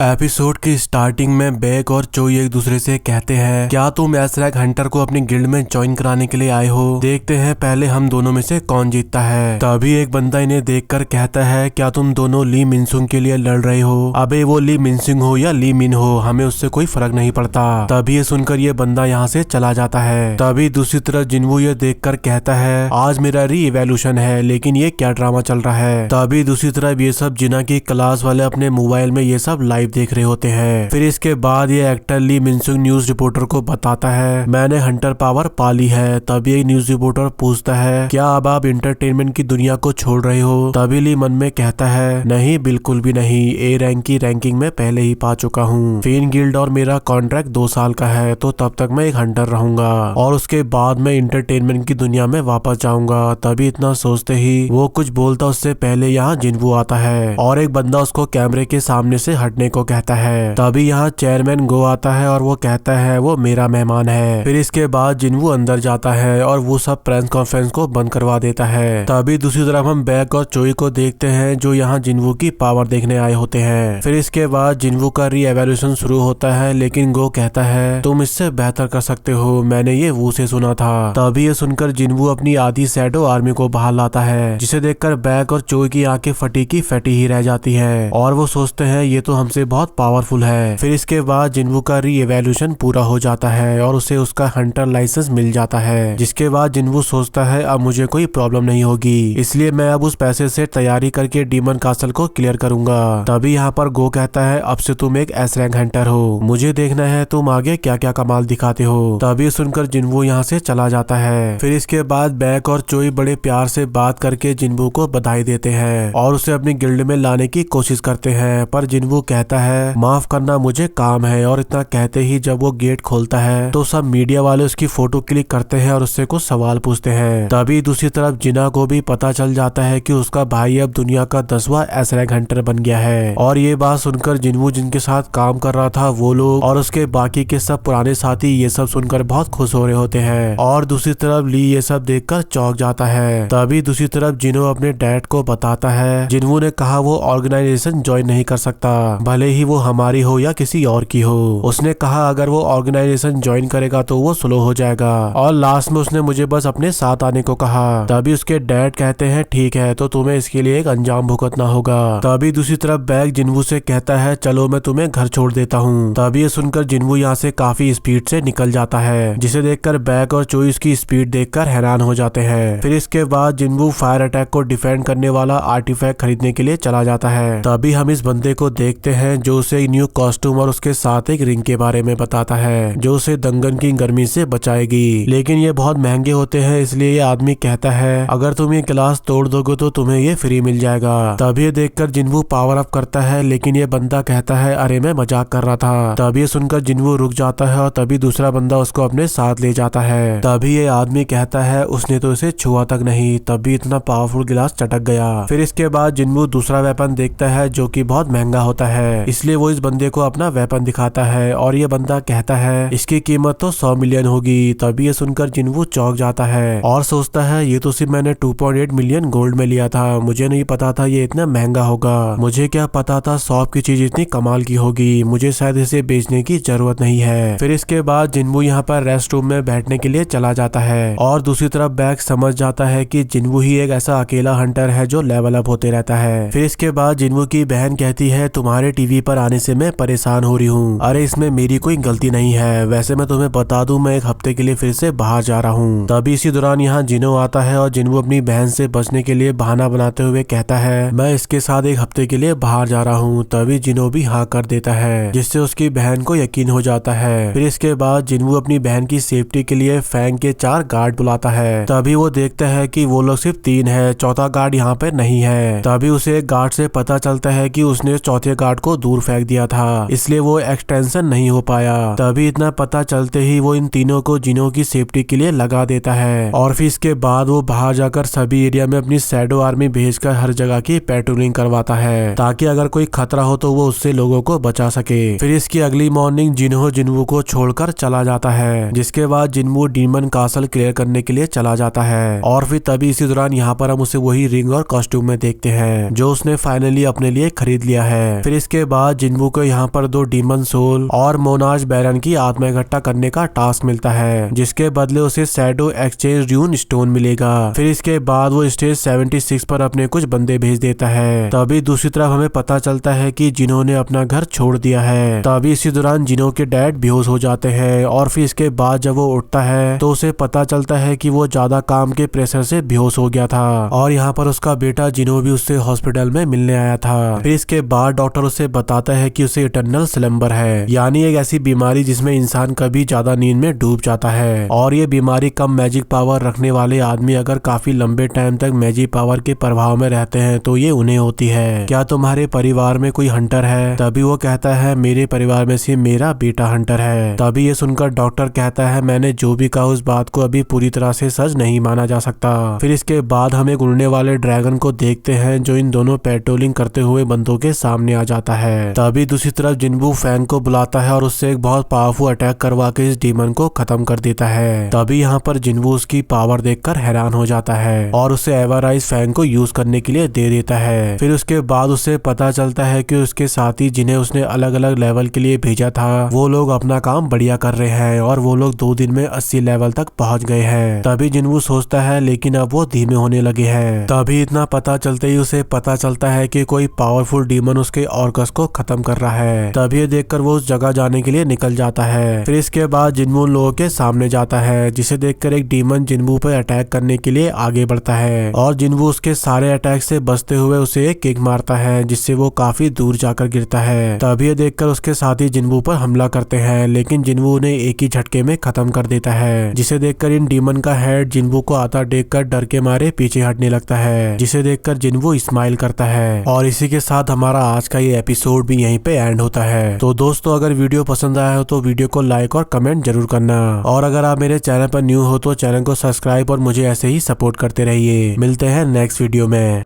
Episode की starting में bake और चोई एक दूसरे से कहते हैं, क्या तुम एसरैग हंटर को अपनी गिल्ड में ज्वाइन कराने के लिए आए हो? देखते हैं पहले हम दोनों में से कौन जीतता है। तभी एक बंदा इन्हें देखकर कहता है, क्या तुम दोनों ली मिनसुंग के लिए लड़ रहे हो? अबे वो ली मिनसुंग हो या ली मिन हो, हमें उससे कोई फर्क नहीं पड़ता। तभी ये सुनकर ये बंदा यहाँ से चला जाता है। तभी दूसरी तरफ जिन्वू ये देखकर कहता है, आज मेरा री इवोल्यूशन है, लेकिन ये क्या ड्रामा चल रहा है। तभी दूसरी तरफ ये सब जिना की क्लास वाले अपने मोबाइल में ये सब लाइव देख रहे होते हैं। फिर इसके बाद ये एक्टर ली मिनसुंग न्यूज रिपोर्टर को बताता है, मैंने हंटर पावर पा ली है। तभी एक न्यूज रिपोर्टर पूछता है, क्या अब आप इंटरटेनमेंट की दुनिया को छोड़ रहे हो? तभी ली मन में कहता है, नहीं बिल्कुल भी नहीं, ए रैंक की रैंकिंग में पहले ही पा चुका हूँ। फेन गिल्ड और मेरा कॉन्ट्रैक्ट 2 साल का है, तो तब तक मैं एक हंटर रहूंगा और उसके बाद मैं इंटरटेनमेंट की दुनिया में वापस जाऊंगा। तभी इतना सोचते ही वो कुछ बोलता उससे पहले यहाँ जिन्वू आता है और एक बंदा उसको कैमरे के सामने से हटने को कहता है। तभी यहाँ चेयरमैन गो आता है और वो कहता है वो मेरा मेहमान है। फिर इसके बाद जिन्वू अंदर जाता है और वो सब प्रेस कॉन्फ्रेंस को बंद करवा देता है। तभी दूसरी तरफ हम बैक और चोई को देखते हैं जो यहाँ जिन्वू की पावर देखने आए होते हैं। फिर इसके बाद जिन्वू का री एवोल्यूशन शुरू होता है, लेकिन गो कहता है तुम इससे बेहतर कर सकते हो, मैंने ये वू से सुना था। तभी ये सुनकर जिन्वू अपनी आधी शैडो आर्मी को बाहर लाता है, जिसे देखकर बैक और चोई की आंखें फटी की फटी ही रह जाती है और वो सोचते हैं ये तो हमसे बहुत पावरफुल है। फिर इसके बाद जिन्वू का री एवोल्यूशन पूरा हो जाता है और उसे उसका हंटर लाइसेंस मिल जाता है, जिसके बाद जिन्वू सोचता है अब मुझे कोई प्रॉब्लम नहीं होगी, इसलिए मैं अब उस पैसे से तैयारी करके डीमन कासल को क्लियर करूंगा। तभी यहाँ पर गो कहता है, अब से तुम एक एस रैंक हंटर हो, मुझे देखना है तुम आगे क्या क्या कमाल दिखाते हो। तभी सुनकर जिन्वू यहाँ से चला जाता है। फिर इसके बाद बैक और चोई बड़े प्यार से बात करके जिन्वू को बधाई देते हैं और उसे अपनी गिल्ड में लाने की कोशिश करते हैं, पर जिन्वू कहता है माफ करना मुझे काम है। और इतना कहते ही जब वो गेट खोलता है तो सब मीडिया वाले उसकी फोटो क्लिक करते हैं और उससे कुछ सवाल पूछते हैं। तभी दूसरी तरफ जिना को भी पता चल जाता है कि उसका भाई अब दुनिया का 10वां एस रैंक हंटर बन गया है और ये बात सुनकर जिन्वू जिनके साथ काम कर रहा था वो लोग और उसके बाकी के सब पुराने साथी ये सब सुनकर बहुत खुश हो रहे होते हैं और दूसरी तरफ ली ये सब देखकर चौंक जाता है। तभी दूसरी तरफ जिनो अपने डैड को बताता है, जिन्वू ने कहा वो ऑर्गेनाइजेशन ज्वाइन नहीं कर सकता, भले ही वो हमारी हो या किसी और की हो। उसने कहा अगर वो ऑर्गेनाइजेशन ज्वाइन करेगा तो वो स्लो हो जाएगा और लास्ट में उसने मुझे बस अपने साथ आने को कहा। तभी उसके डैड कहते हैं ठीक है, तो तुम्हें इसके लिए एक अंजाम भुगतना होगा। तभी दूसरी तरफ बैक जिन्वू से कहता है चलो मैं तुम्हें घर छोड़ देता हूँ। तभी ये सुनकर जिन्वू यहाँ से काफी स्पीड से निकल जाता है, जिसे देखकर बैक और चोई उसकी स्पीड देखकर हैरान हो जाते हैं। फिर इसके बाद जिन्वू फायर अटैक को डिफेंड करने वाला आर्टिफैक्ट खरीदने के लिए चला जाता है। तभी हम इस बंदे को देखते हैं जो उसे न्यू कॉस्ट्यूम और उसके साथ एक रिंग के बारे में बताता है जो उसे दंगन की गर्मी से बचाएगी, लेकिन ये बहुत महंगे होते हैं, इसलिए ये आदमी कहता है अगर तुम ये गिलास तोड़ दोगे तो तुम्हें ये फ्री मिल जाएगा। तभी ये देखकर जिन्वू पावर अप करता है, लेकिन ये बंदा कहता है अरे मैं मजाक कर रहा था। तभी ये सुनकर जिन्वू रुक जाता है और तभी दूसरा बंदा उसको अपने साथ ले जाता है। तभी ये आदमी कहता है उसने तो इसे छुआ तक नहीं, तभी इतना पावरफुल गिलास चटक गया। फिर इसके बाद जिन्वू दूसरा वेपन देखता है जो कि बहुत महंगा होता है, इसलिए वो इस बंदे को अपना वेपन दिखाता है और ये बंदा कहता है इसकी कीमत तो 100 मिलियन होगी। तभी ये सुनकर जिन्वू चौंक जाता है और सोचता है ये तो सिर्फ मैंने 2.8 मिलियन गोल्ड में लिया था, मुझे नहीं पता था ये इतना महंगा होगा, मुझे क्या पता था शॉप की चीज इतनी कमाल की होगी, मुझे शायद इसे बेचने की जरूरत नहीं है। फिर इसके बाद जिन्वू यहाँ पर रेस्ट रूम में बैठने के लिए चला जाता है और दूसरी तरफ बैक समझ जाता है कि जिन्वू ही एक ऐसा अकेला हंटर है जो लेवल अप होते रहता है। फिर इसके बाद जिन्वू की बहन कहती है तुम्हारे टीवी पर आने से मैं परेशान हो रही हूँ, अरे इसमें मेरी कोई गलती नहीं है, वैसे मैं तुम्हें बता दूं मैं एक हफ्ते के लिए फिर से बाहर जा रहा हूँ। तभी इसी दौरान यहाँ जिनो आता है और जिन्वू अपनी बहन से बचने के लिए बहाना बनाते हुए कहता है मैं इसके साथ एक हफ्ते के लिए बाहर जा रहा हूँ। तभी जिनो भी हाँ कर देता है, जिससे उसकी बहन को यकीन हो जाता है। फिर इसके बाद जिन्वू अपनी बहन की सेफ्टी के लिए फैंग के 4 गार्ड बुलाता है। तभी वो देखता है कि वो लोग सिर्फ 3 है, चौथा गार्ड यहाँ पे नहीं है। तभी उसे एक गार्ड से पता चलता है कि उसने चौथे गार्ड को दूर फेंक दिया था, इसलिए वो एक्सटेंशन नहीं हो पाया। तभी इतना पता चलते ही वो इन तीनों को जिनो की सेफ्टी के लिए लगा देता है और फिर इसके बाद वो बाहर जाकर सभी एरिया में अपनी शैडो आर्मी भेजकर हर जगह की पेट्रोलिंग करवाता है, ताकि अगर कोई खतरा हो तो वो उससे लोगों को बचा सके। फिर इसकी अगली मॉर्निंग जिन्हो जिन्वू को छोड़कर चला जाता है, जिसके बाद जिन्वू डीमन कासल क्लियर करने के लिए चला जाता है और फिर तभी इसी दौरान यहाँ पर हम उसे वही रिंग और कॉस्ट्यूम में देखते हैं जो उसने फाइनली अपने लिए खरीद लिया है। फिर इसके बाद जिन्वू को यहाँ पर 2 डीमन सोल और मोनाज बैरन की आत्मा इकट्ठा करने का टास्क मिलता है, जिसके बदले उसे शैडो एक्सचेंज रून स्टोन मिलेगा। फिर इसके बाद वो स्टेज 76 पर अपने कुछ बंदे भेज देता है। तभी दूसरी तरफ हमें पता चलता है कि जिन्हों ने अपना घर छोड़ दिया है। तभी इसी दौरान जिन्हों के डैड बेहोश हो जाते हैं और फिर इसके बाद जब वो उठता है तो उसे पता चलता है कि वो ज्यादा काम के प्रेशर से बेहोश हो गया था और यहाँ पर उसका बेटा जिन्हों भी उससे हॉस्पिटल में मिलने आया था। फिर इसके बाद डॉक्टर उसे बताता है कि उसे इटर्नल स्लम्बर है, यानी एक ऐसी बीमारी जिसमें इंसान कभी ज्यादा नींद में डूब जाता है और ये बीमारी कम मैजिक पावर रखने वाले आदमी अगर काफी लंबे टाइम तक मैजिक पावर के प्रभाव में रहते हैं तो ये उन्हें होती है। क्या तुम्हारे परिवार में कोई हंटर है? तभी वो कहता है मेरे परिवार में से मेरा बेटा हंटर है। तभी ये सुनकर डॉक्टर कहता है मैंने जो भी कहा उस बात को अभी पूरी तरह से सच नहीं माना जा सकता। फिर इसके बाद हम एक उड़ने वाले ड्रैगन को देखते हैं जो इन दोनों पेट्रोलिंग करते हुए बंदों के सामने आ जाता है। तभी दूसरी तरफ जिन्वू फैंग को बुलाता है और उससे एक बहुत पावरफुल अटैक करवा के इस डीमन को खत्म कर देता है। तभी यहाँ पर जिन्वू उसकी पावर देखकर हैरान हो जाता है और उसे एवराइज फैंग को यूज करने के लिए दे देता है। फिर उसके बाद उसे पता चलता है कि उसके साथी जिन्हें उसने अलग अलग लेवल के लिए भेजा था वो लोग अपना काम बढ़िया कर रहे हैं और वो लोग 2 दिन में 80 लेवल तक पहुंच गए हैं। तभी जिन्वू सोचता है लेकिन अब वो धीमे होने लगे हैं। तभी इतना पता चलते ही उसे पता चलता है कि कोई पावरफुल डीमन उसके ऑर्कस को खत्म कर रहा है। तभी ये देखकर वो उस जगह जाने के लिए निकल जाता है। फिर इसके बाद जिन्वू उन लोगों के सामने जाता है जिसे देखकर एक डीमन जिन्वू पर अटैक करने के लिए आगे बढ़ता है और जिन्वू उसके सारे अटैक से बचते हुए उसे एक किक मारता है जिससे वो काफी दूर जाकर गिरता है। तभी ये देखकर उसके साथी जिन्वू पर हमला करते हैं लेकिन जिन्वू उन्हें एक ही झटके में खत्म कर देता है, जिसे देखकर इन डीमन का हेड जिन्वू को आता देखकर डर के मारे पीछे हटने लगता है, जिसे देखकर जिन्वू स्माइल करता है। और इसी के साथ हमारा आज का ये एपिसोड भी यहीं पे एंड होता है। तो दोस्तों अगर वीडियो पसंद आया हो तो वीडियो को लाइक और कमेंट जरूर करना और अगर आप मेरे चैनल पर न्यू हो तो चैनल को सब्सक्राइब और मुझे ऐसे ही सपोर्ट करते रहिए। मिलते हैं नेक्स्ट वीडियो में।